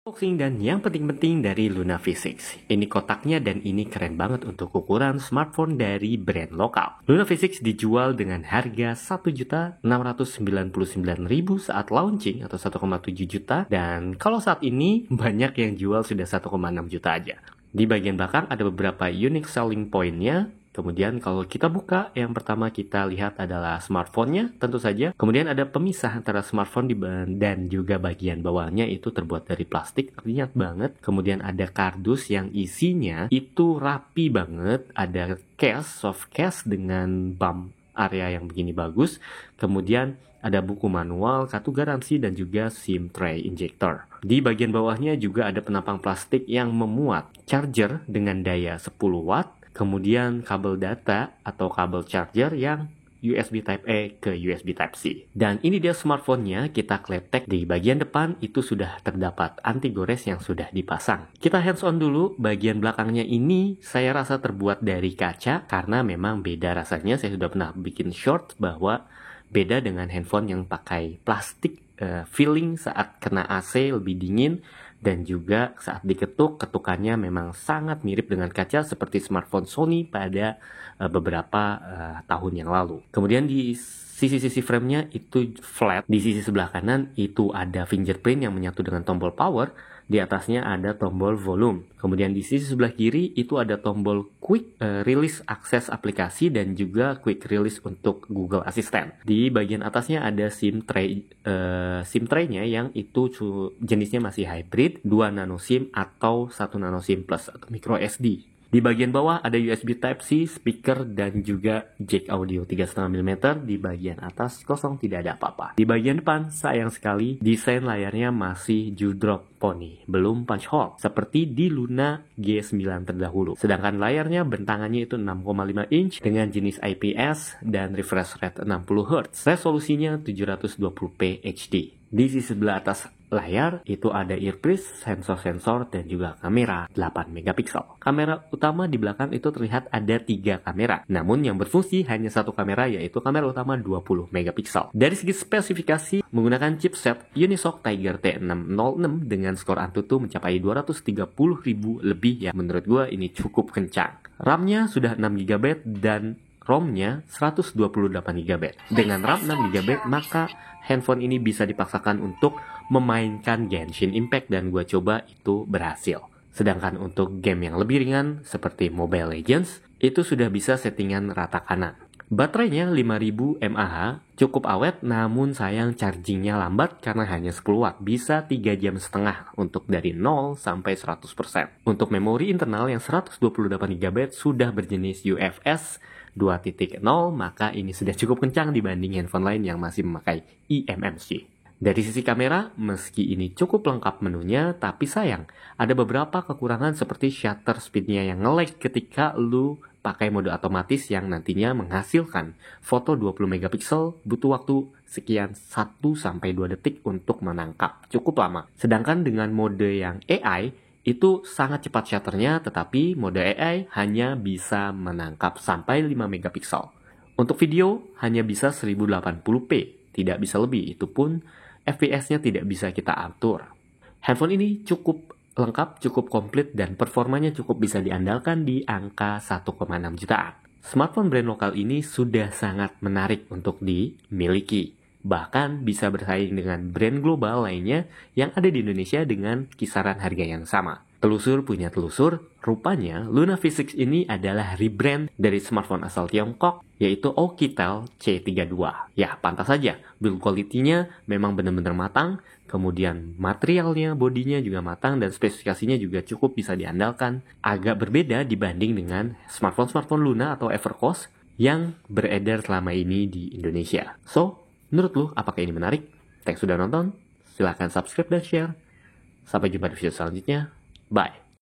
Unboxing dan yang penting-penting dari Luna Physics. Ini kotaknya dan ini keren banget untuk ukuran smartphone dari brand lokal. Luna Physics dijual dengan harga 1.699.000 saat launching atau 1,7 juta, dan kalau saat ini banyak yang jual sudah 1,6 juta aja. Di bagian belakang ada beberapa unique selling point-nya. Kemudian kalau kita buka, yang pertama kita lihat adalah smartphone-nya tentu saja. Kemudian ada pemisah antara smartphone dan juga bagian bawahnya itu terbuat dari plastik, terlihat banget. Kemudian ada kardus yang isinya itu rapi banget. Ada case, soft case dengan bump area yang begini bagus. Kemudian ada buku manual, kartu garansi, dan juga SIM tray injector. Di bagian bawahnya juga ada penampang plastik yang memuat charger dengan daya 10 watt. Kemudian kabel data atau kabel charger yang USB Type-A ke USB Type-C. Dan ini dia smartphone-nya, kita kletek di bagian depan itu sudah terdapat anti gores yang sudah dipasang. Kita hands on dulu, bagian belakangnya ini saya rasa terbuat dari kaca karena memang beda rasanya. Saya sudah pernah bikin short bahwa beda dengan handphone yang pakai plastik. Feeling saat kena AC lebih dingin, dan juga saat diketuk, ketukannya memang sangat mirip dengan kaca seperti smartphone Sony pada beberapa tahun yang lalu. Kemudian di sisi-sisi framenya itu flat, di sisi sebelah kanan itu ada fingerprint yang menyatu dengan tombol power, di atasnya ada tombol volume. Kemudian di sisi sebelah kiri itu ada tombol quick release akses aplikasi dan juga quick release untuk Google Assistant. Di bagian atasnya ada SIM tray-nya yang itu jenisnya masih hybrid, 2 nano SIM atau 1 nano SIM plus atau micro SD. Di bagian bawah ada USB Type-C, speaker, dan juga jack audio 3,5 mm. Di bagian atas kosong, tidak ada apa-apa. Di bagian depan, sayang sekali, desain layarnya masih Dewdrop Pony, belum punch hole, seperti di Luna G9 terdahulu. Sedangkan layarnya bentangannya itu 6,5 inch dengan jenis IPS dan refresh rate 60 Hz. Resolusinya 720p HD. Di sisi sebelah atas layar itu ada earpiece, sensor-sensor, dan juga kamera 8 megapiksel. Kamera utama di belakang itu terlihat ada 3 kamera. Namun yang berfungsi hanya satu kamera, yaitu kamera utama 20 megapiksel. Dari segi spesifikasi, menggunakan chipset Unisoc Tiger T606 dengan skor Antutu mencapai 230.000 lebih ya. Menurut gue ini cukup kencang. RAM-nya sudah 6 GB dan ROM-nya 128 GB. Dengan RAM 6 GB, maka handphone ini bisa dipaksakan untuk memainkan Genshin Impact dan gue coba itu berhasil. Sedangkan untuk game yang lebih ringan seperti Mobile Legends, itu sudah bisa settingan rata kanan. Baterainya 5000 mAh, cukup awet, namun sayang chargingnya lambat karena hanya 10 watt. Bisa 3,5 jam untuk dari 0 sampai 100%. Untuk memori internal yang 128 GB sudah berjenis UFS 2.0, maka ini sudah cukup kencang dibanding handphone lain yang masih memakai eMMC. Dari sisi kamera, meski ini cukup lengkap menunya, tapi sayang, ada beberapa kekurangan seperti shutter speednya yang nge-lag ketika lu pakai mode otomatis yang nantinya menghasilkan foto 20 megapiksel butuh waktu sekian 1-2 detik untuk menangkap. Cukup lama. Sedangkan dengan mode yang AI, itu sangat cepat shutternya, tetapi mode AI hanya bisa menangkap sampai 5 megapiksel. Untuk video hanya bisa 1080p, tidak bisa lebih, itu pun FPS-nya tidak bisa kita atur. Handphone ini cukup lengkap, cukup komplit, dan performanya cukup bisa diandalkan di angka 1,6 jutaan. Smartphone brand lokal ini sudah sangat menarik untuk dimiliki. Bahkan bisa bersaing dengan brand global lainnya yang ada di Indonesia dengan kisaran harga yang sama. Telusur punya telusur, rupanya Luna Physics ini adalah rebrand dari smartphone asal Tiongkok, yaitu Oukitel C32. Ya, pantas saja, build quality-nya memang benar-benar matang, kemudian materialnya, bodinya juga matang, dan spesifikasinya juga cukup bisa diandalkan. Agak berbeda dibanding dengan smartphone Luna atau Evercost yang beredar selama ini di Indonesia. So, menurut lu, apakah ini menarik? Thanks sudah nonton, silahkan subscribe dan share. Sampai jumpa di video selanjutnya. Bye.